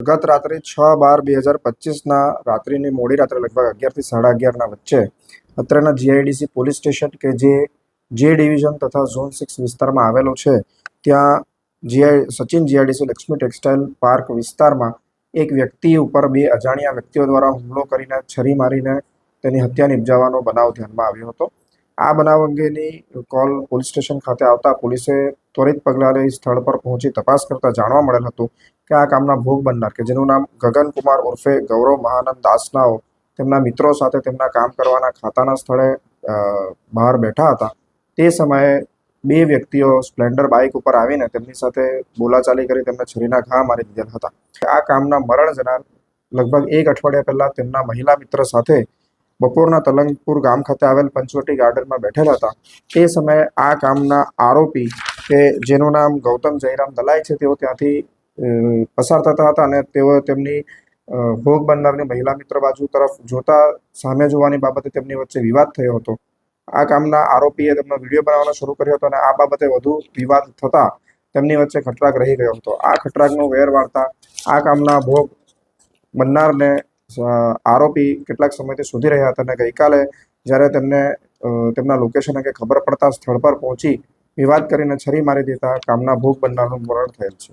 ગત રાત્રે 6/12/2025ના રાત્રિની મોડી રાત્રે લગભગ 11 થી 11:30ના વચ્ચે અત્રેના જીઆઈડીસી પોલીસ સ્ટેશન કે જે ડિવિઝન તથા ઝોન 6 વિસ્તારમાં આવેલો છે, ત્યાં Sachin GIDC Lakshmi textile park વિસ્તારમાં એક વ્યક્તિ ઉપર બે અજાણ્યા વ્યક્તિઓ દ્વારા હુમલો કરીને છરી મારીને તેની હત્યા નિપજાવવાનો બનાવ ધ્યાનમાં આવ્યો હતો. આ બનાવ અંગેની કોલ પોલીસ સ્ટેશન ખાતે આવતા પોલીસે ત્વરિત પગલાં લઈ સ્થળ પર પહોંચી તપાસ કરતા જાણવા મળેલ હતું કે આ કામના ભોગ બનનાર કે જેનું નામ ગગનકુમાર ઉર્ફે ગૌરવ મહાનંદ દાસનાઓ તેમના મિત્રો સાથે તેમના કામ કરવાના ખાતાના સ્થળે બહાર બેઠા હતા. તે સમયે બે વ્યક્તિઓ સ્પ્લેન્ડર બાઇક ઉપર આવીને તેમની સાથે બોલાચાલી કરી તેમને છરીના ઘા મારી દીધેલ હતા. આ કામના મરણ જનાર લગભગ એક અઠવાડિયા પહેલા તેમના મહિલા મિત્ર સાથે બપોરના તલંગપુર ગામ ખાતે આવેલ પંચવટી ગાર્ડનમાં બેઠેલા હતા. તે સમયે આ કામના આરોપી કે જેનું નામ ગૌતમ જયરામ દલાઈ છે, તેઓ ત્યાંથી પસાર થતા હતા અને તેઓ તેમની ભોગ બનનારની મહિલા મિત્ર બાજુ તરફ જોતા સામે જોવાની બાબતે તેમની વચ્ચે વિવાદ થયો હતો. આ કામના આરોપીએ તેમનો વિડીયો બનાવવાનો શરૂ કર્યો હતો અને આ બાબતે વધુ વિવાદ થતા તેમની વચ્ચે ખટરાગ રહી ગયો હતો. આ ખટરાગનો વેર વાળતા આ કામના ભોગ બનનારને આરોપી કેટલાક સમયથી શોધી રહ્યા હતા અને ગઈકાલે જ્યારે તેમને તેમના લોકેશન અંગે ખબર પડતા સ્થળ પર પહોંચી વિવાદ કરીને છરી મારી દેતા કામના ભોગ બનનારનું મરણ થયેલ છે.